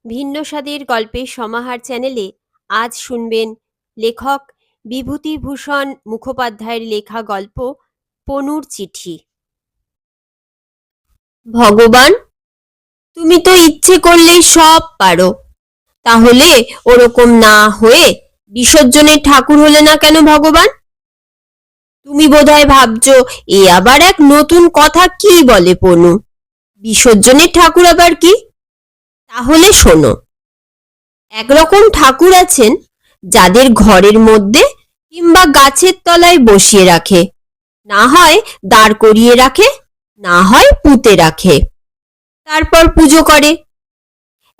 ভিন্ন স্বাদের গল্পের সমাহার চ্যানেলে আজ শুনবেন লেখক বিভূতিভূষণ মুখোপাধ্যায়ের লেখা গল্প পনুর চিঠি। ভগবান, তুমি তো ইচ্ছে করলেই সব পারো, তাহলে ওরকম না হয়ে বিসর্জনের ঠাকুর হলে না কেন ভগবান? তুমি বোধহয় ভাবছো এ আবার এক নতুন কথা কি বলে পনু, বিসর্জনের ঠাকুর আবার কি? তাহলে শোনো, একরকম ঠাকুর আছেন যাদের ঘরের মধ্যে কিংবা গাছের তলায় বসিয়ে রাখে, না হয় দাঁড় করিয়ে রাখে, না হয় পুঁতে রাখে, তারপর পুজো করে।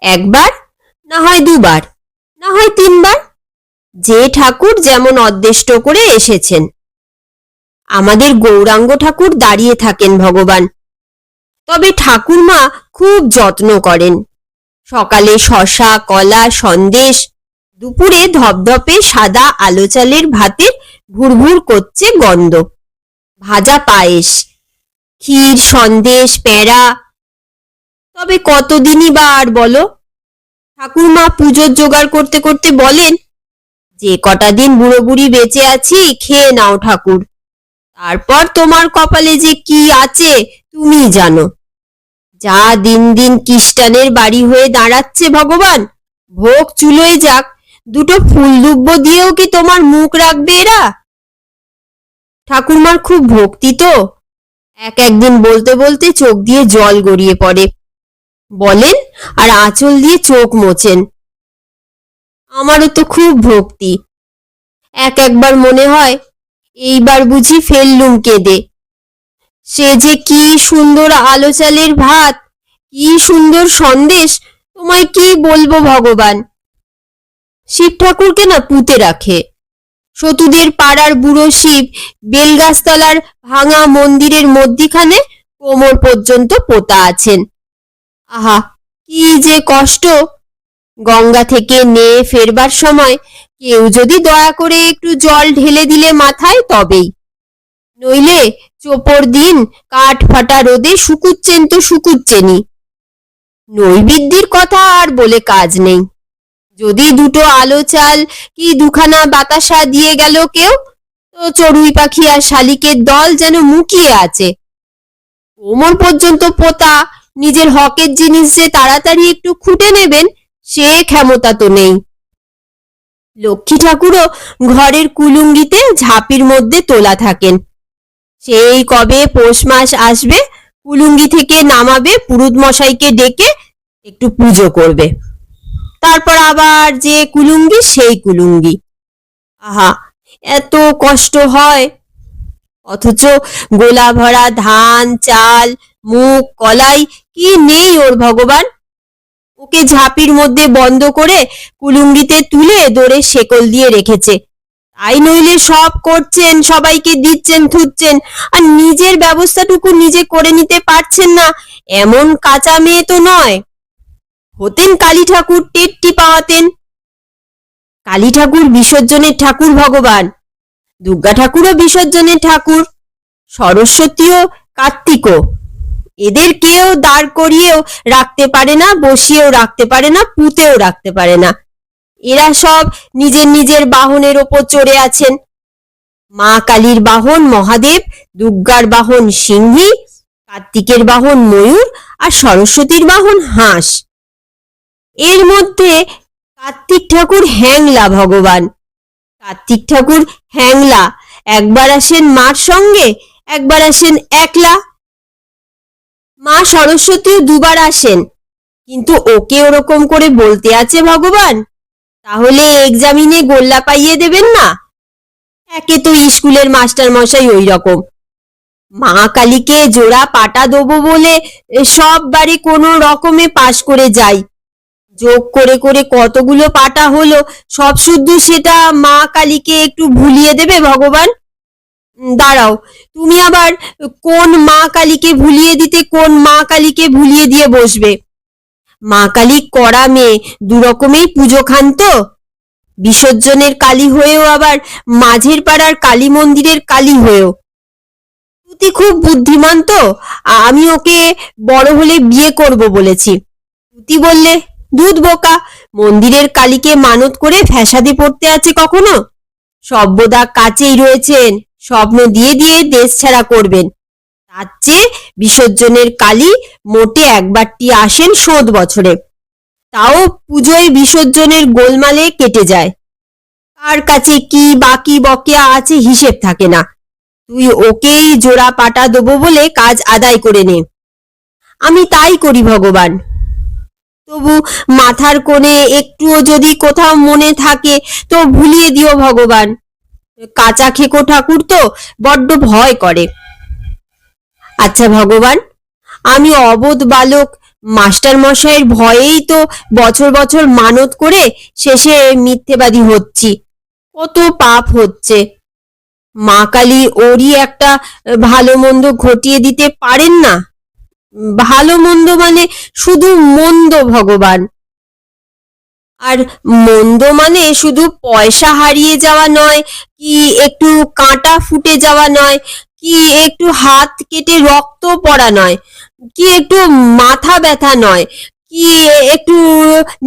একবার, না হয় দুবার, না হয় তিনবার, যে ঠাকুর যেমন অদ্দেষ্ট করে এসেছেন। আমাদের গৌরাঙ্গ ঠাকুর দাঁড়িয়ে থাকেন ভগবান, তবে ঠাকুরমা খুব যত্ন করেন। সকালে শসা, কলা, সন্দেশ, দুপুরে ধপধপে সাদা আলো চালের ভাতের ভুরভুর করছে গন্ধ, ভাজা পায়েস, ক্ষীর, সন্দেশ, প্যাঁড়া। তবে কতদিনই বা আর বলো? ঠাকুরমা পুজোর জোগাড় করতে করতে বলেন, যে কটা দিন বুড়ো বুড়ি বেঁচে আছি খেয়ে নাও ঠাকুর, তারপর তোমার কপালে যে কি আছে তুমি জানো। যা দিন দিন খ্রিস্টানের বাড়ি হয়ে দাঁড়াচ্ছে ভগবান, ভোগ চুলোয় যাক, দুটো ফুল দুব্য দিয়েও কি তোমার মুখ রাখবে এরা? ঠাকুরমার খুব ভক্তি তো, একদিন বলতে বলতে চোখ দিয়ে জল গড়িয়ে পড়ে, বলেন আর আঁচল দিয়ে চোখ মোছেন, আমারও তো খুব ভক্তি। একবার মনে হয় এইবার বুঝি ফেললুম কেঁদে। সে যে কি সুন্দর আলো চালের ভাত, কি সুন্দর সন্দেশ, তোমায় কি বলবো ভগবান। শিব ঠাকুরকে না পুঁতে রাখে। সতুদের পাড়ার বুড়ো শিব বেলগাছতলার ভাঙা মন্দিরের মধ্যিখানে কোমর পর্যন্ত পোতা আছেন। আহা, কি যে কষ্ট! গঙ্গা থেকে নেয়ে ফেরবার সময় কেউ যদি দয়া করে একটু জল ঢেলে দিলে মাথায় তবেই, নইলে চোপড় দিন কাঠ ফাটা রোদে শুকুচ্ছেন তো শুকুচ্ছেনি। নৈবেদ্যের কথা আর বলে কাজ নেই, যদি দুটো আলো চাল কি দুখানা বাতাসা দিয়ে গেল কেউ, তো চড়ুই পাখি আর শালিকের দল যেন মুখিয়ে আছে। কোমর পর্যন্ত পোতা নিজের হকের জিনিস যে তাড়াতাড়ি একটু খুঁটে নেবেন সে ক্ষমতা তো নেই। লক্ষ্মী ঠাকুরও ঘরের কুলুঙ্গিতে ঝাঁপির মধ্যে তোলা থাকেন। সেই কবে পৌষ মাস আসবে, কুলুঙ্গি থেকে নামাবে পুরুত মশাইকে ডেকে একটু পুজো করবে, তারপর আবার যে কুলুঙ্গি সেই কুলুঙ্গি। আহা, এত কষ্ট হয়, অথচ গোলা ভরা ধান, চাল, মুগ, কলাই কি নেই ওর ভগবান? ওকে ঝাঁপির মধ্যে বন্ধ করে কুলুঙ্গিতে তুলে দড়ে শেকল দিয়ে রেখেছে, তাই নইলে সব করছেন, সবাইকে দিচ্ছেন থুচ্ছেন, আর নিজের ব্যবস্থাটুকু নিজে করে নিতে পারছেন না এমন কাঁচা মেয়ে তো নয়। হতেন কালী ঠাকুর টেটটি পাওয়াতেন। কালী ঠাকুর বিসর্জনের ঠাকুর ভগবান, দুর্গা ঠাকুরও বিসর্জনের ঠাকুর, সরস্বতীও কার্তিকও। এদের কেউ দাঁড় করিয়েও রাখতে পারে না, বসিয়েও রাখতে পারে না, পুঁতেও রাখতে পারে না। এরা সব নিজের নিজের বাহনের ওপর চড়ে আছেন। মা কালীর বাহন মহাদেব, দুর্গার বাহন সিংহী, কার্তিকের বাহন ময়ূর, আর সরস্বতীর বাহন হাঁস। এর মধ্যে কার্তিক ঠাকুর হ্যাংলা ভগবান। কার্তিক ঠাকুর হ্যাংলা, একবার আসেন মার সঙ্গে, একবার আসেন একলা। মা সরস্বতীও দুবার আসেন, কিন্তু ওকে ওরকম করে বলতে আছে ভগবান, তাহলে এক্সামিনে গোল্লা পাইয়ে দেবেন না। একে তো স্কুলের মাস্টার মশাই ওই রকম, মা কালীকে জোড়া পাটা দেবো বলে সব বারে কোনো রকমে পাশ করে যাই, যোগ করে করে কতগুলো পাটা হলো, সব শুদ্ধ সেটা মা কালীকে একটু ভুলিয়ে দেবে ভগবান। দাঁড়াও, তুমি আবার কোন মা কালীকে ভুলিয়ে দিতে কোন মা কালীকে ভুলিয়ে দিয়ে বসবে? মা কালী কড়া মেয়ে, দুরকমেই পুজো খান তো, বিসর্জনের কালী হয়েও আবার মাঝের পাড়ার কালী মন্দিরের কালী হয়েও। তুই খুব বুদ্ধিমান তো, আমি ওকে বড় হলে বিয়ে করব বলেছি। তুই বললে, দুধ বোকা, মন্দিরের কালীকে মানত করে ফ্যাসাদে পড়তে আছে কখনো? সভ্যদা কাছেই রয়েছেন, স্বপ্ন দিয়ে দিয়ে দেশ ছাড়া করবেন। তার চেয়ে বিসর্জনের কালী মোটে একবারটি আসেন ১০০ বছরে, তাও পুজোয় বিসর্জনের গোলমালে কেটে যায়। কার কাছে কি বাকি বকেয়া আছে হিসেব থাকে না। তুই ওকেই জোড়া পাটা দেবো বলে কাজ আদায় করে নে। আমি তাই করি ভগবান। তবু মাথার কোণে একটুও যদি কোথাও মনে থাকে তো ভুলিয়ে দিও ভগবান। কাঁচা খেকো ঠাকুর তো বড্ড ভয় করে। আচ্ছা ভগবান, আমি অবোধ বালক, মাস্টার মশাইয়ের ভয়েই তো বছর বছর মানত করে শেষে মিথ্যেবাদী হচ্ছি, কত পাপ হচ্ছে। মা কালী ওরই একটা ভালো মন্দ ঘটিয়ে দিতে পারেন না? ভালো মন্দ মানে শুধু মন্দ ভগবান। আর মন্দ মানে শুধু পয়সা হারিয়ে যাওয়া নয়, কি একটু কাঁটা ফুটে যাওয়া নয়, কি একটু হাত কেটে রক্ত পড়া নয়, কি একটু মাথা ব্যথা নয়, কি একটু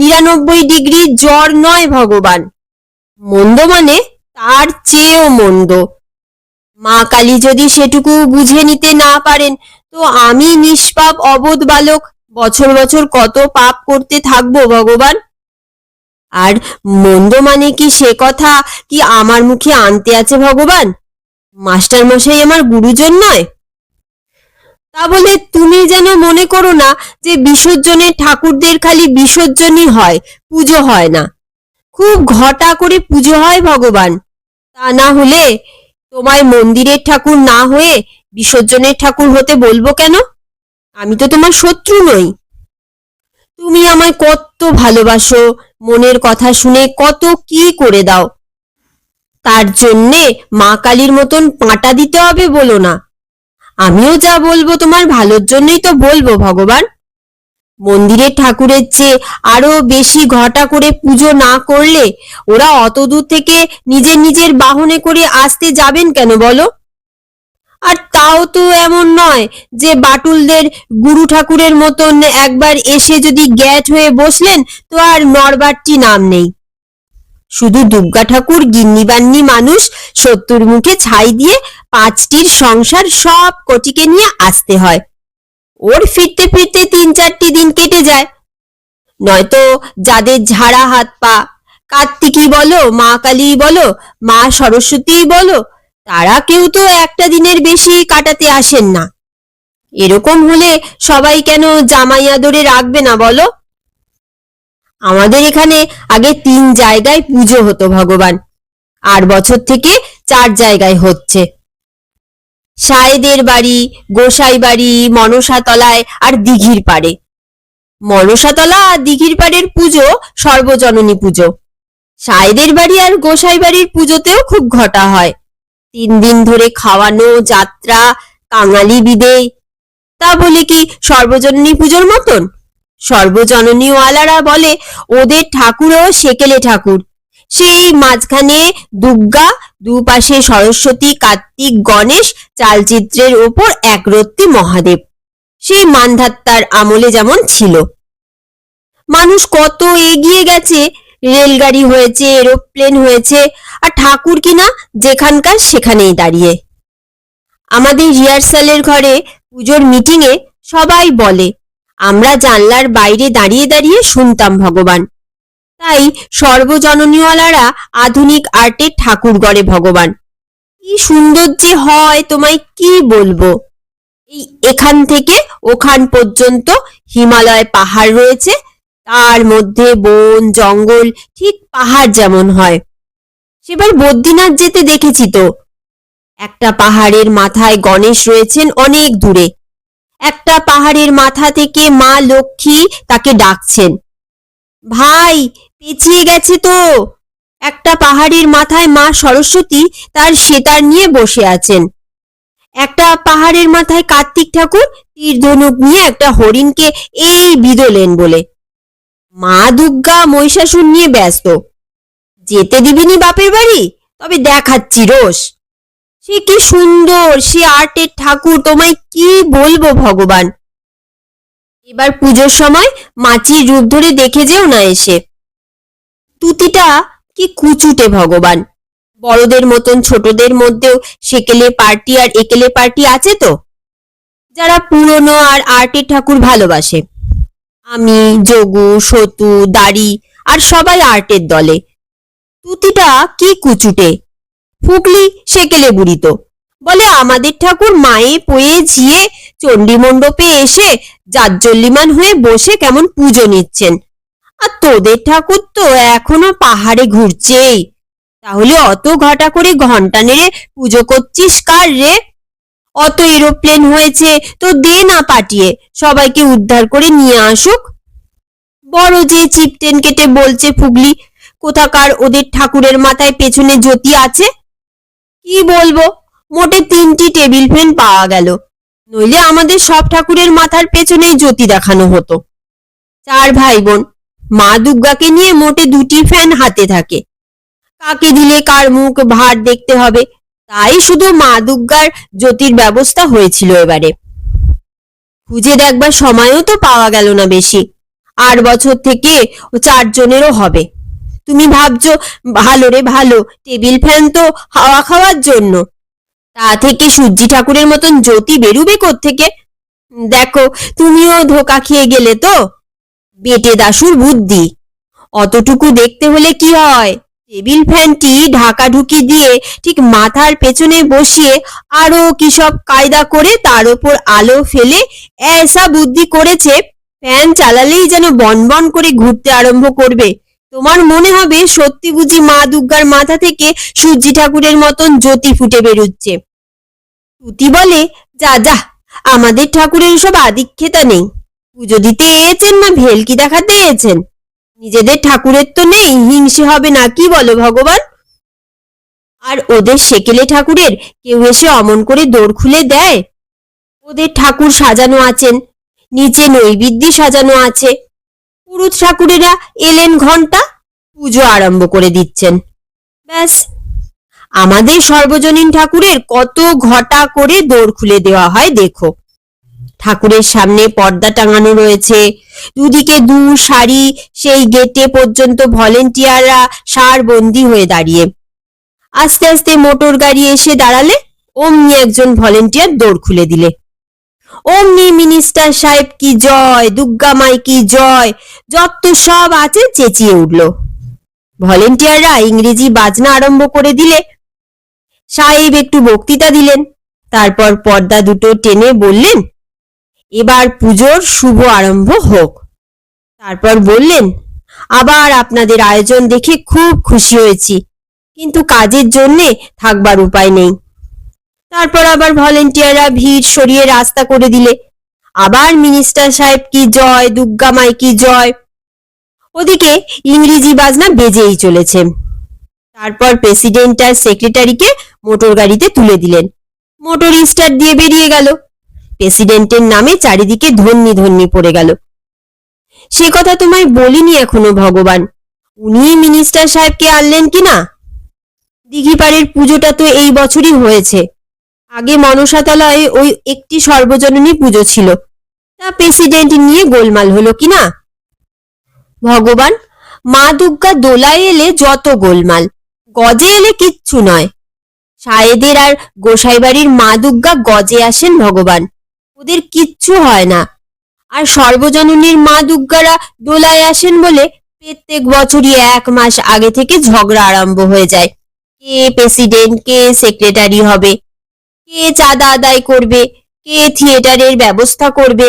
৯৯ ডিগ্রি জ্বর নয় ভগবান। মন্দ মানে তার চেয়েও মন্দ। মা কালী যদি সেটুকু বুঝে নিতে না পারেন তো আমি নিষ্পাপ অবোধ বালক বছর বছর কত পাপ করতে থাকবো ভগবান। আর মন্দ মানে কি সে কথা কি আমার মুখে আনতে আছে ভগবান? মাস্টার মশাই আমার গুরুজন নয়? তা বলে তুমি যেন মনে করো না যে বিসর্জনে ঠাকুরদের খালি বিসর্জনই হয়, পুজো হয় না। খুব ঘটা করে পুজো হয় ভগবান। তা না হলে তোমায় মন্দিরের ঠাকুর না হয়ে বিসর্জনের ঠাকুর হতে বলবো কেন? আমি তো তোমার শত্রু নই। তুমি আমায় কত ভালোবাসো, মনের কথা শুনে কত কি করে দাও। তার জন্যে মা কালীর মতন পাঁটা দিতে হবে বলো না। আমিও যা বলবো তোমার ভালোর জন্যই তো বলবো ভগবান। মন্দিরের ঠাকুরের চেয়ে আরো বেশি ঘটা করে পুজো না করলে ওরা অত দূর থেকে নিজের নিজের বাহনে করে আসতে যাবেন কেন বলো? আর তাও তো এমন নয় যে বাটুলদের গুরু ঠাকুরের মতন একবার এসে যদি গ্যাট হয়ে বসলেন তো আর নড়বারটি নাম নেই। শুধু দুর্গা ঠাকুর গিন্নিবান্নি মানুষ ৭০ মুখে ছাই দিয়ে ৫টির সংসার সব কটিকে নিয়ে আসতে হয়। ওর ফিরতে ফিরতে ৩-৪টি দিন কেটে যায়। নয়তো যাদের ঝাড়া হাত পা, কার্তিকই বলো, মা কালী বলো, মা সরস্বতী বলো, তারা কেউ তো একটা দিনের বেশি কাটাতে আসেন না। এরকম হলে সবাই কেন জামাই আদরে রাখবে না বলো? আমাদের এখানে আগে ৩ জায়গায় পুজো হতো ভগবান, আর বছর থেকে ৪ জায়গায় হচ্ছে। সায়েদের বাড়ি, গোসাই বাড়ি, মনসাতলায় আর দিঘির পাড়ে। মনসাতলা আর দিঘির পাড়ের পুজো সর্বজননী পুজো। সায়েদের বাড়ি আর গোসাই বাড়ির পুজোতেও খুব ঘটা হয়। ৩ দিন ধরে খাওয়ানো, যাত্রা, কাঙালি বিদে। তা বলে কি সর্বজননী পুজোর মতন? সর্বজননীওয়ালারা বলে ওদের ঠাকুরও সেকেলে ঠাকুর। সেই মাঝখানে দুর্গা, দুপাশে সরস্বতী, কার্তিক, গণেশ, চালচিত্রের ওপর একরত্তি মহাদেব। সেই মান্ধাত্তার আমলে যেমন ছিল। মানুষ কত এগিয়ে গেছে, রেলগাড়ি হয়েছে, এরোপ্লেন হয়েছে, আর ঠাকুর কিনা যেখানকার সেখানেই দাঁড়িয়ে। আমাদের রিহার্সালের ঘরে পুজোর মিটিংয়ে সবাই বলে, আমরা জানলার বাইরে দাঁড়িয়ে দাঁড়িয়ে শুনতাম ভগবান। তাই সর্বজননীওয়ালারা আধুনিক আর্টের ঠাকুর গড়ে ভগবান। কি সুন্দর যে হয় তোমায় কি বলবো। এখান থেকে ওখান পর্যন্ত হিমালয় পাহাড় রয়েছে, তার মধ্যে বন জঙ্গল, ঠিক পাহাড় যেমন হয়। সেবার বদ্রীনাথ যেতে দেখেছি তো। একটা পাহাড়ের মাথায় গণেশ রয়েছেন অনেক দূরে। একটা পাহাড়ের মাথা থেকে মা লক্ষ্মী তাকে ডাকছেন, ভাই পেঁচিয়ে গেছে তো। একটা পাহাড়ের মাথায় মা সরস্বতী তার সেতার নিয়ে বসে আছেন। একটা পাহাড়ের মাথায় কার্তিক ঠাকুর তীর ধনুক নিয়ে একটা হরিণকে এই বিঁধলেন বলে। মা দুর্গা মহিষাসুর নিয়ে ব্যস্ত। যেতে দিবিনি বাপের বাড়ি? তবে দেখাচ্ছি রোষ। সে কি সুন্দর, সে আর্টের ঠাকুর, তোমায় কি বলবো ভগবান। এবার পুজোর সময় মাছির রূপ ধরে দেখে যেও না এসে। তুতিটা কি কুচুটে ভগবান! বড়দের মতন ছোটদের মধ্যেও সেকেলে পার্টি আর একেলে পার্টি আছে তো, যারা পুরনো আর আর্টের ঠাকুর ভালোবাসে। আমি, যোগু, সতু, দাড়ি আর সবাই আর্টের দলে। তুতিটা কি কুচুটে! ফুকলি সেকেলে বুড়ি তো, বলে আমাদের ঠাকুর মায়ে পয়ে ঝিয়ে চণ্ডী মণ্ডপে এসে জাজ্জল্যমান হয়ে বসে কেমন পুজো নিচ্ছেন, আর তোদের ঠাকুর তো এখনো পাহাড়ে ঘুরছেই। তাহলে অত ঘটা করে ঘন্টা নেড়ে পুজো করছিস কার রে? অত এরোপ্লেন হয়েছে তো দে না পাঠিয়ে, সবাইকে উদ্ধার করে নিয়ে আসুক। বড় যে চিপটেন কেটে বলছে ফুগলি, কোথাকার ওদের ঠাকুরের মাথায় পেছনে জ্যোতি আছে। কি বলবো, মোটে 3টি টেবিল ফ্যান পাওয়া গেল, নইলে আমাদের সব ঠাকুরের মাথার পেছনেই জ্যোতি দেখানো হতো। 4 ভাই বোন, মা দুর্গাকে নিয়ে মোটে 2টি ফ্যান হাতে থাকে। কাকে দিলে কার মুখ ভার দেখতে হবে, তাই শুধু মা দুর্গার জ্যোতির ব্যবস্থা হয়েছিল এবারে। খুঁজে দেখবার সময়ও তো পাওয়া গেল না বেশি। 8 বছর থেকে 4 জনেরও হবে। তুমি ভাবছো ভালো রে ভালো, টেবিল ফ্যান তো হাওয়া খাওয়ার জন্য, তা থেকে সূর্যি ঠাকুরের মতন জ্যোতি বেরুবে কোত্থেকে? দেখো তুমিও ধোকা খেয়ে গেলে তো। বেটে দাসুর বুদ্ধি। অতটুকু দেখতে হলে কি হয়, টেবিল ফ্যানটি ঢাকাঢুকি দিয়ে ঠিক মাথার পেছনে বসিয়ে আরো কি সব কায়দা করে তার ওপর আলো ফেলে এসা বুদ্ধি করেছে, ফ্যান চালালেই যেন বনবন করে ঘুরতে আরম্ভ করবে। তোমার মনে হবে সত্যি বুঝি মা দুর্গার মাথা থেকে সূর্যি ঠাকুরের মতন জ্যোতি ফুটে বেরুচ্ছে। তুতি বলে, যা যা, আমাদের ঠাকুরের সব আদিক্ষেতা নেই। পুজো দিতে এসেছেন না ভেলকি দেখাতে এসেছেন? নিজেদের ঠাকুরের তো নেই, হিংসে হবে না কি বলো ভগবান? আর ওদের সেকেলে ঠাকুরের কেউ এসে অমন করে দৌড় খুলে দেয়? ওদের ঠাকুর সাজানো আছেন, নিচে নৈবেদ্য সাজানো আছে। পুরুত ঠাকুরেরা এলেন ঘন্টা, পুজো আরম্ভ করে দিচ্ছেন, ব্যাস। আমাদের সর্বজনীন ঠাকুরের কত ঘটা করে দৌড় খুলে দেওয়া হয় দেখো। ঠাকুরের সামনে পর্দা টাঙানো রয়েছে, দুদিকে 2 সারি, সেই গেটে পর্যন্ত ভলেন্টিয়াররা সারবন্দি হয়ে দাঁড়িয়ে। আস্তে আস্তে মোটর গাড়ি এসে দাঁড়ালে অমনি একজন ভলেন্টিয়ার দৌড় খুলে দিলে। অমনি মিনিস্টার সাহেব কি জয়, দুর্গা মাই কি জয়, যত সব আছে চেঁচিয়ে উঠল। ভলেন্টিয়াররা ইংরেজি বাজনা আরম্ভ করে দিলে। সাহেব একটু বক্তৃতা দিলেন, তারপর পর্দা দুটো টেনে বললেন, এবার পুজোর শুভ আরম্ভ হোক। তারপর বললেন, আবার আপনাদের আয়োজন দেখে খুব খুশি হয়েছি, কিন্তু কাজের জন্যে থাকবার উপায় নেই। তারপর আবার ভলেন্টিয়াররা ভিড় সরিয়ে রাস্তা করে দিলে। আবার মিনিস্টার সাহেব কি জয়, দুর্গা মাই কি জয়। ওদিকে ইংরেজি বাজনা বেজেই চলেছে। তারপর প্রেসিডেন্ট আর সেক্রেটারিকে মোটর গাড়িতে তুলে দিলেন, মোটর স্টার্ট দিয়ে বেরিয়ে গেল। প্রেসিডেন্টের নামে চারিদিকে ধন্যি ধন্যি পড়ে গেল। সে কথা তোমায় বলিনি এখনো ভগবান, উনি মিনিস্টার সাহেবকে আনলেন কিনা। দিঘিপাড়ের পুজোটা তো এই বছরই হয়েছে, আগে মনসাতলায় ওই একটি সর্বজননী পুজো ছিল, তা প্রেসিডেন্ট নিয়ে গোলমাল হলো কিনা। ভগবান, মা দুর্গা দোলায় এলে যত গোলমাল, গজে এলে কিচ্ছু নয়। সায়েদের আর গোসাইবাড়ির মা দুর্গা গজে আসেন ভগবান, ওদের কিচ্ছু হয় না। আর সর্বজননীর মা দুর্গারা দোলায় আসেন বলে প্রত্যেক বছরই 1 মাস আগে থেকে ঝগড়া আরম্ভ হয়ে যায়। কে প্রেসিডেন্ট, কে সেক্রেটারি হবে, কে চাঁদা আদায় করবে, কে থিয়েটারের ব্যবস্থা করবে।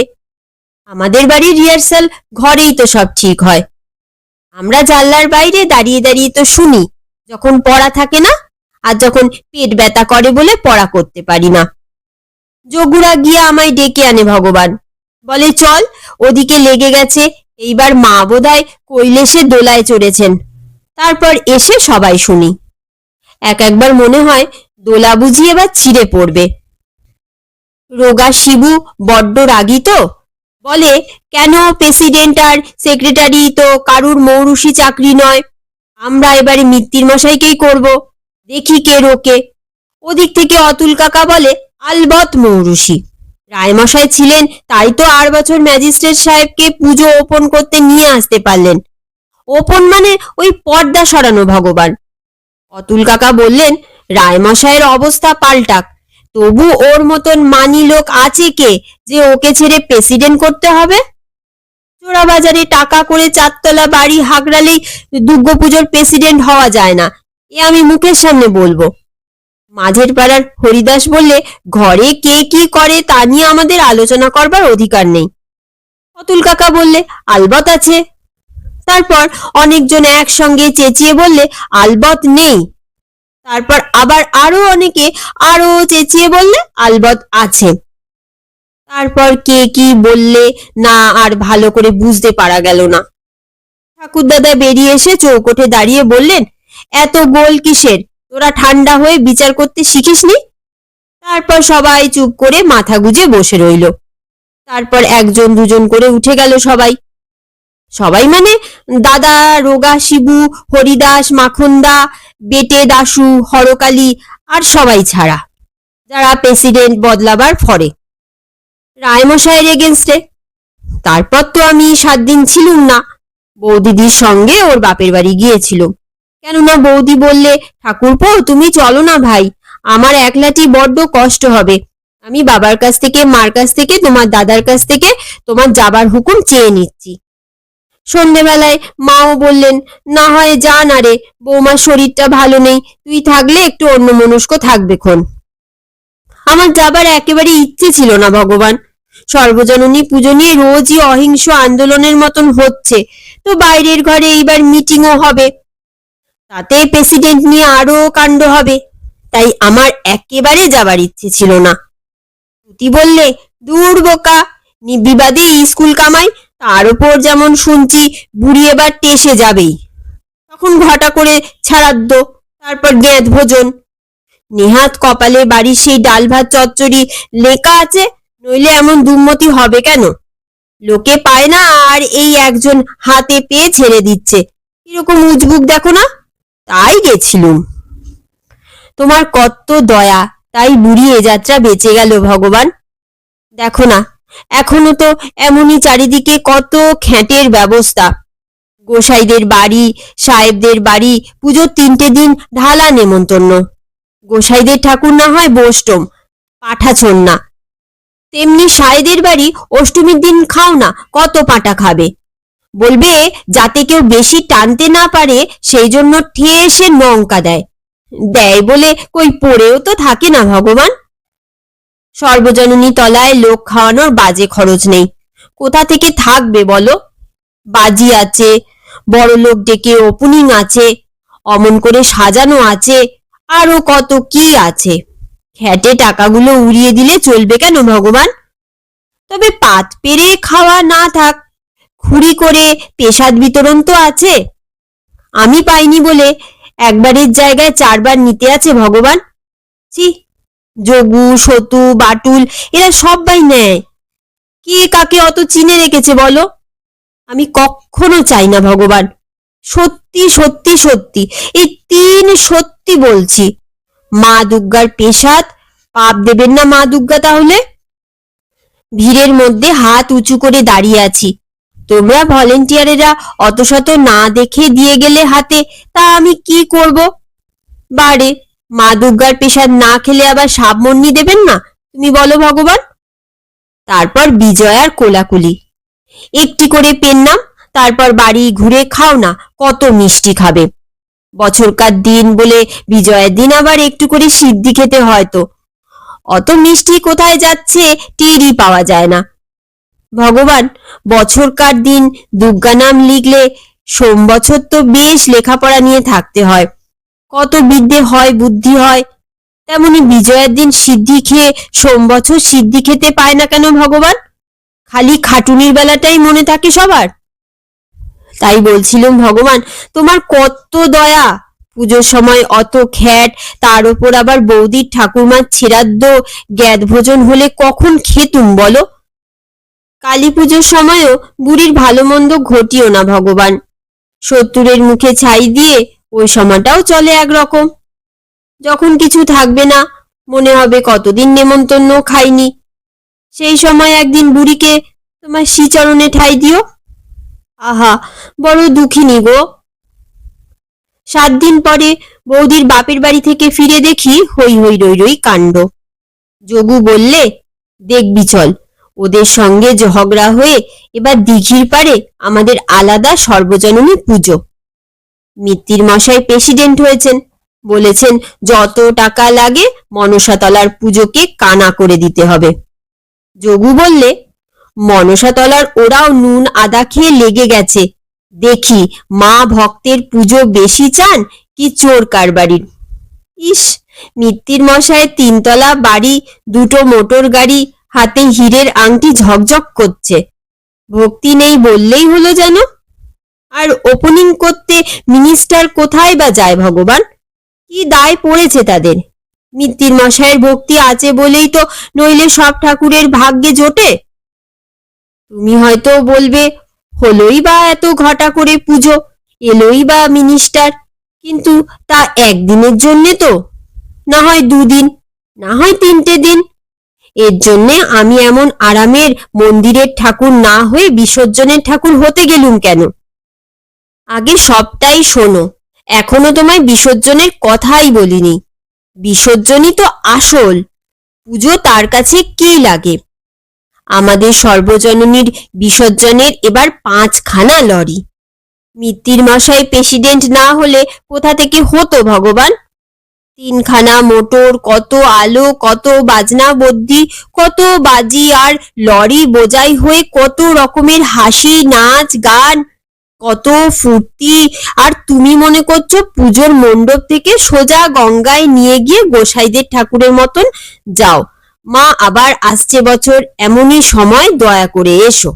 আমাদের বাড়ির রিহার্সাল ঘরেই তো সব ঠিক হয়। আমরা জানলার বাইরে দাঁড়িয়ে দাঁড়িয়ে তো শুনি, যখন পড়া থাকে না, আর যখন পেট ব্যথা করে বলে পড়া করতে পারি না। যোগুরা গিয়ে আমায় ডেকে আনে ভগবান, বলে চল, ওদিকে লেগে গেছে, এইবার মা বোধহয় কৈলেসে দোলায় চড়েছেন। তারপর এসে সবাই শুনি। একবার মনে হয় দোলা বুঝি এবার ছিঁড়ে পড়বে। রোগা শিবু বড্ড রাগী তো, বলে কেন প্রেসিডেন্ট আর সেক্রেটারি তো কারুর মৌরুষি চাকরি নয়, আমরা এবারে মিত্তির মশাইকেই করব, দেখি কে রোকে। ওদিক থেকে অতুল কাকা বলে, আলবত মৌরুষি। রায়মশাই ছিলেন, তাই তো 8 বছর ম্যাজিস্ট্রেট সাহেবকে পুজো ওপেন করতে নিয়ে আসতে পারলেন। ওপেন মানে ওই পর্দা সরানো ভগবান। অতুল কাকা বললেন, রায়মশাইয়ের অবস্থা পাল্টাক, তবু ওর মতন মানি লোক আছে কে যে ওকে ছেড়ে প্রেসিডেন্ট করতে হবে? চোরাবাজারে টাকা করে 4 তলা বাড়ি হাগড়ালেই দুর্গাপুজোর প্রেসিডেন্ট হওয়া যায় না, এ আমি মুখের সামনে বলবো। মাঝের পাড়ার হরিদাস বললে, ঘরে কে কি করে তা নিয়ে আমাদের আলোচনা করবার অধিকার নেই। অতুল কাকা বললে, আলবত আছে। তারপর অনেকজন একসঙ্গে চেঁচিয়ে বললে, আলবত নেই। তারপর আবার আরো অনেকে আরো চেঁচিয়ে বললে, আলবত আছে। তারপর কে কি বললে না আর ভালো করে বুঝতে পারা গেল না। ঠাকুরদাদা বেরিয়ে এসে চৌকোঠে দাঁড়িয়ে বললেন, এত গোল কিসের, তোরা ঠান্ডা হয়ে বিচার করতে শিখিসনি? তারপর সবাই চুপ করে মাথা গুজে বসে রইল। তারপর একজন দুজন করে উঠে গেল সবাই। সবাই মানে দাদা, রোগা, শিবু, হরিদাস, মাখনদা, বেটে, দাশু, হরকালী আর সবাই ছাড়া, যারা প্রেসিডেন্ট বদলাবার ফরে, রায়মশাইয়ের এগেনস্টে। তারপর তো আমি 7 দিন ছিলুম না, বৌদিদির সঙ্গে ওর বাপের বাড়ি গিয়েছিল। কেননা বৌদি বললে, ঠাকুরপো তুমি চলো না ভাই, আমার একলাটি বড্ড কষ্ট হবে। আমি বাবার কাছ থেকে, মার কাছ থেকে, তোমার দাদার কাছ থেকে তোমার যাবার হুকুম চেয়ে নিচ্ছি। সন্ধেবেলায় মাও বললেন, না হয় যা না রে, বৌমার শরীরটা ভালো নেই, তুই থাকলে একটু অন্যমনস্ক থাকবে খন। আমার যাবার একেবারে ইচ্ছে ছিল না ভগবান। সর্বজননী পুজো নিয়ে রোজই অহিংস আন্দোলনের মতন হচ্ছে, তো বাইরের ঘরে এইবার মিটিংও হবে, তাতে প্রেসিডেন্ট নিয়ে আরো কাণ্ড হবে, তাই আমার একেবারে যাবার ইচ্ছে ছিল না। তুতি বললে, দূর বোকা, নির্বিবাদে স্কুল কামাই, তার উপর যেমন শুনছি বুড়ি এবার টেসে যাবেই, তখন ঘটা করে ছাড়াদ্দ, তারপর জ্ঞাত ভোজন। নেহাত কপালে বাড়ির সেই ডাল ভাত চচ্চড়ি লেখা আছে, নইলে এমন দুর্মতি হবে কেন? লোকে পায় না, আর এই একজন হাতে পেয়ে ছেড়ে দিচ্ছে, কিরকম উজবুক দেখো না। তাই গেছিলুম। তোমার কত দয়া, তাই বুড়ি এ যাত্রা বেঁচে গেল ভগবান। দেখো না, এখনো তো এমনই চারিদিকে কত খ্যাটের ব্যবস্থা। গোসাইদের বাড়ি, সাহেবদের বাড়ি পুজোর 3টে দিন ঢালা নেমন্তন্ন। গোসাইদের ঠাকুর না হয় বোষ্টম, পাঁঠাছন না, তেমনি সাহেদের বাড়ি অষ্টমীর দিন খাও না, কত পাঁটা খাবে। বলবে যাতে কেউ বেশি টানতে না পারে সেই জন্য ঠেসে নঙ্কা দেয়। দেয় বলে কই পড়েও তো থাকে না ভগবান। সর্বজননী তলায় লোক খাওয়ানোর বাজে খরচ নেই, কোথা থেকে থাকবে বলো? বাজি আছে, বড় লোক ডেকে ওপেনিং আছে, অমন করে সাজানো আছে, আরো কত কি আছে। খ্যাটে টাকাগুলো উড়িয়ে দিলে চলবে কেন ভগবান? তবে পাত পেরে খাওয়া না থাক, খুঁড়ি করে পেশাদ বিতরণ তো আছে। আমি পাইনি বলে একবারের জায়গায় 4বার নিতে আছে ভগবান। ছি, যোগু, সতু, বাটুল এরা সবাই নেয়, কে কাকে অত চিনে রেখেছে বলো? আমি কখনো চাই না ভগবান, সত্যি সত্যি সত্যি, এই 3 সত্যি বলছি। মা দুর্গার পেশাদ, পাপ দেবেন না মা দুর্গা তাহলে। ভিড়ের মধ্যে হাত উঁচু করে দাঁড়িয়ে আছি, তোমরা ভলেন্টিয়ারেরা অত শত না দেখে দিয়ে গেলে হাতে, তা আমি কি করব? বারে, মা দুর্গার পেশাদ না খেলে আবার সাবমন্নি দেবেন না, তুমি বলো ভগবান। তারপর বিজয়ার কোলাকুলি, একটি করে পেন নাম, তারপর বাড়ি ঘুরে খাও না, কত মিষ্টি খাবে। বছরকার দিন বলে বিজয়ের দিন আবার একটু করে সিদ্ধি খেতে হয়, তো অত মিষ্টি কোথায় যাচ্ছে টেরই পাওয়া যায় না। ভগবান, বছরকার দিন দুর্গা নাম লিখলে সোম বছর তো বেশ লেখাপড়া নিয়ে থাকতে হয়, কত বিদ্যে হয়, বুদ্ধি হয়। তেমনি বিজয়ের দিন সিদ্ধি খেয়ে সোম বছর সিদ্ধি খেতে পায় না কেন ভগবান? খালি খাটুনির বেলাটাই মনে থাকে সবার। তাই বলছিলাম ভগবান, তোমার কত দয়া, পুজোর সময় অত খ্যাট, তার ওপর আবার বৌদির ঠাকুরমার ছেড়াদ্দ জ্ঞাত ভোজন হলে কখন খেতুম বলো? কালী পুজোর সময়ও বুড়ির ভালো মন্দ ঘটিও না ভগবান। শত্রুরের মুখে ছাই দিয়ে ওই সময়টাও চলে একরকম। যখন কিছু থাকবে না, মনে হবে কতদিন নেমন্তন্ন খাইনি। সেই সময় একদিন বুড়িকে তোমার শ্রীচরণে ঠাঁই দিও। আহা, বড় দুঃখিনী গো। 7 দিন পরে বৌদির বাপের বাড়ি থেকে ফিরে দেখি হই হই রই রই কাণ্ড। যোগু বললে, দেখবি চল, ওদের সঙ্গে ঝগড়া হয়ে এবার দিঘির পাড়ে আমাদের আলাদা সর্বজননী পুজো। মিত্তির মশাই প্রেসিডেন্ট হয়েছেন, বলেছেন যত টাকা লাগে মনসাতলার পুজোকে কানা করে দিতে হবে। যোগু বললে, মনসাতলার ওরাও নুন আদা খেয়ে লেগে গেছে, দেখি মা ভক্তের পুজো বেশি চান কি চোর কারবারির। ইস, মিত্তির মশাই 3 তলা বাড়ি, 2টো মোটর গাড়ি, হাতে হীরের আংটি ঝকঝক করছে, ভক্তি নেই বললেই হলো যেন। আর ওপেনিং করতে মিনিস্টার কোথায় বা যায় ভগবান? কি দায় পড়েছে তাদের? মিত্তির মশাইয়ের ভক্তি আছে বলেই তো, নইলে সব ঠাকুরের ভাগ্যে জোটে। তুমি হয়তো বলবে, হলোই বা এত ঘটা করে পুজো, এলোই বা মিনিস্টার, কিন্তু তা একদিনের জন্যে তো, না হয় 2 দিন, না হয় 3টে দিন। এর জন্যে আমি এমন আরামের মন্দিরের ঠাকুর না হয়ে বিসর্জনের ঠাকুর হতে গেলুম কেন? আগে সবটাই শোনো, এখনো তোমায় বিসর্জনের কথাই বলিনি। বিসর্জনই তো আসল পুজো, তার কাছে কি লাগে? আমাদের সর্বজননীর বিসর্জনের এবার 5খানা লরি। মিত্তির মশাই প্রেসিডেন্ট না হলে কোথা থেকে হতো ভগবান? 3খানা মোটর, কত আলো, কত বাজনা বদ্যি, কত বাজি, আর লরি বোঝাই হয়ে কত রকমের হাসি, নাচ, গান, কত ফুর্তি। আর তুমি মনে করছো পুজোর মণ্ডপ থেকে সোজা গঙ্গায় নিয়ে গিয়ে গোসাইদের ঠাকুরের মতন যাও, মা আবার আসছে বছর এমনই সময় দয়া করে এসো।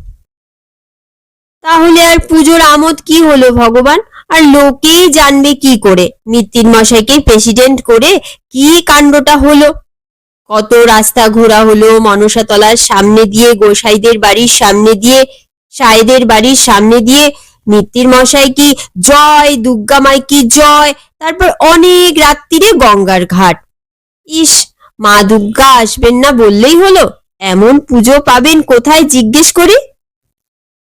তাহলে আর পুজোর আমোদ কি হলো ভগবান? আর লোকেই জানবে কি করে মিত্তির মশাইকে প্রেসিডেন্ট করে কি কাণ্ডটা হলো? কত রাস্তা ঘোরা হলো, মনসাতলার সামনে দিয়ে, গোসাইদের বাড়ির সামনে দিয়ে, সায়েদের বাড়ির সামনে দিয়ে। মিত্তির মশাই কি জয়, দুর্গা মাই কি জয়, তারপর অনেক রাত্রিরে গঙ্গার ঘাট। ইস, মা দুর্গা আসবেন না বললেই হলো, এমন পুজো পাবেন কোথায় জিজ্ঞেস করি?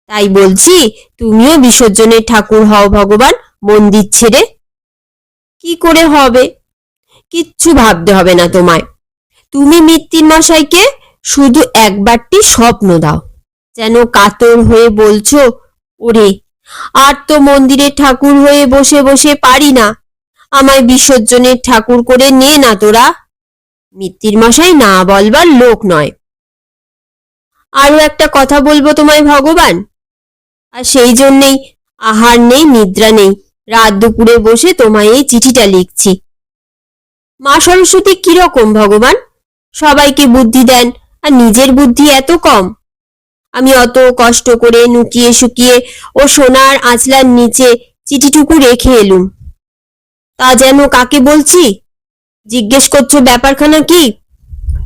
তাই বলছি, তুমিও বিসর্জনের ঠাকুর হও ভগবান, মন্দির ছেড়ে। কি করে হবে? কিচ্ছু ভাবতে হবে না তোমায়। তুমি মিত্তির মশাইকে শুধু একবারটি স্বপ্ন দাও, যেন কাতর হয়ে বলছো, ওরে, আর তো মন্দিরের ঠাকুর হয়ে বসে বসে পারি না, আমায় বিসর্জনের ঠাকুর করে নে না তোরা। মিত্তির মশাই না বলবার লোক নয়। আরো একটা কথা বলবো তোমায় ভগবান, আর সেই জন্যেই আহার নেই, নিদ্রা নেই, রাত দুপুরে বসে তোমায় এই চিঠিটা লিখছি। মা সরস্বতী কিরকম ভগবান? সবাইকে বুদ্ধি দেন, আর নিজের বুদ্ধি এত কম। আমি অত কষ্ট করে নুকিয়ে শুকিয়ে ও সোনার আঁচলার নিচে চিঠিটুকু রেখে এলুম, তা যেন কাকে বলছি? জিজ্ঞেস করছো ব্যাপারখানা কি?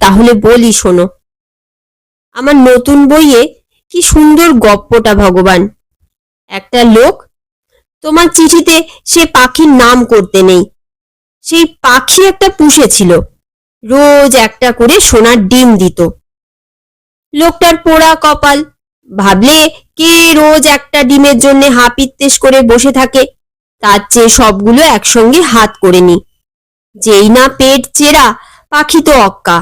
তাহলে বলি শোনো। আমার নতুন বইয়ে কি সুন্দর গপ্পটা ভগবান। একটা লোক, তোমার চিঠিতে সে পাখির নাম করতে নেই, সেই পাখি একটা পুষেছিল, রোজ একটা করে সোনার ডিম দিত। লোকটার পোড়া কপাল, ভাবলে কে রোজ একটা ডিমের জন্য হাপিত্তেশ করে বসে থাকে, তার চেয়ে সবগুলো একসঙ্গে হাত করে নি। যেই না পেট চেরা, পাখি তো অক্কা,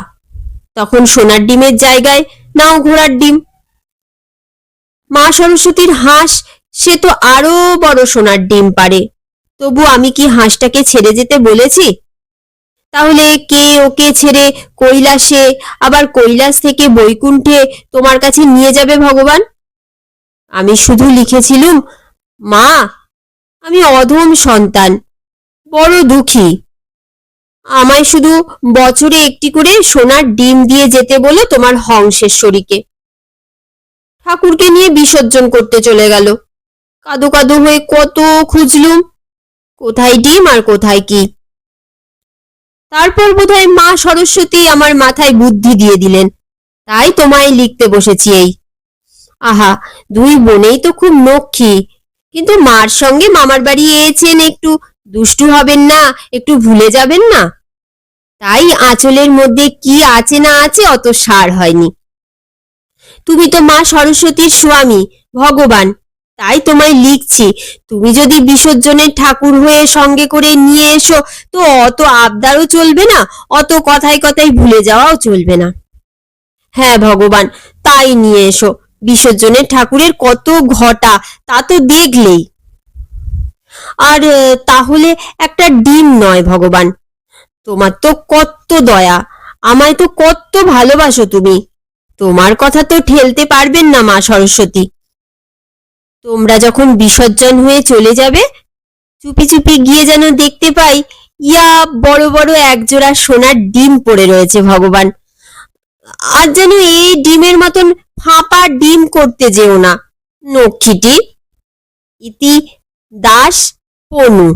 তখন সোনার ডিমের জায়গায় নাও ঘোড়ার ডিম। মা সরস্বতীর হাঁস, সে তো আরো বড় সোনার ডিম পারে, তবু আমি কি হাঁসটাকে ছেড়ে যেতে বলেছি? তাহলে কে ওকে ছেড়ে কৈলাসে, আবার কৈলাস থেকে বৈকুণ্ঠে তোমার কাছে নিয়ে যাবে ভগবান? আমি শুধু লিখেছিলুম, মা, আমি অধম সন্তান, বড় দুঃখী, আমায় শুধু বছরে একটি করে সোনার ডিম দিয়ে যেতে বলো তোমার হংসেশ্বরীকে। ঠাকুরকে নিয়ে বিসর্জন করতে চলে গেল। কাদো কাদো হয়ে কত খুঁজলুম, কোথায় ডিম আর কোথায় কি। তারপর বোধহয় মা সরস্বতী আমার মাথায় বুদ্ধি দিয়ে দিলেন, তাই তোমায় লিখতে বসেছি এই। আহা, 2 বোনেই তো খুব লক্ষ্মী, কিন্তু মার সঙ্গে মামার বাড়ি এসেছেন, একটু দুষ্টু হবেন না, একটু ভুলে যাবেন না, তাই আঁচলের মধ্যে কি আছে না আছে অত সার হয়নি। তুমি তো মা সরস্বতীর স্বামী, ভগবান। তাই তোমায় লিখছি, তুমি যদি বিসর্জনের ঠাকুর হয়ে সঙ্গে করে নিয়ে এসো তো অত আবদারও চলবে না, অত কথায় কথায় ভুলে যাওয়াও চলবে না। হ্যাঁ ভগবান, তাই নিয়ে এসো। বিসর্জনের ঠাকুরের কত ঘটা, তা তো দেখলেই। আর তাহলে একটা ডিম নয় ভগবান। তোমার তো কত দয়া, আমায় তো কত ভালোবাসো তুমি। তোমার কথা তো ঠেলতে পারবেন না মা সরস্বতী। তোমরা যখন বিসর্জন হয়ে চলে যাবে, চুপি চুপি গিয়ে যেন দেখতে পাই ইয়া বড় বড় একজোড়া সোনার ডিম পড়ে রয়েছে ভগবান। আর যেন এই ডিমের মতন ফাঁপা ডিম করতে যেও না, লক্ষ্মীটি। ইতি দাস, পনু।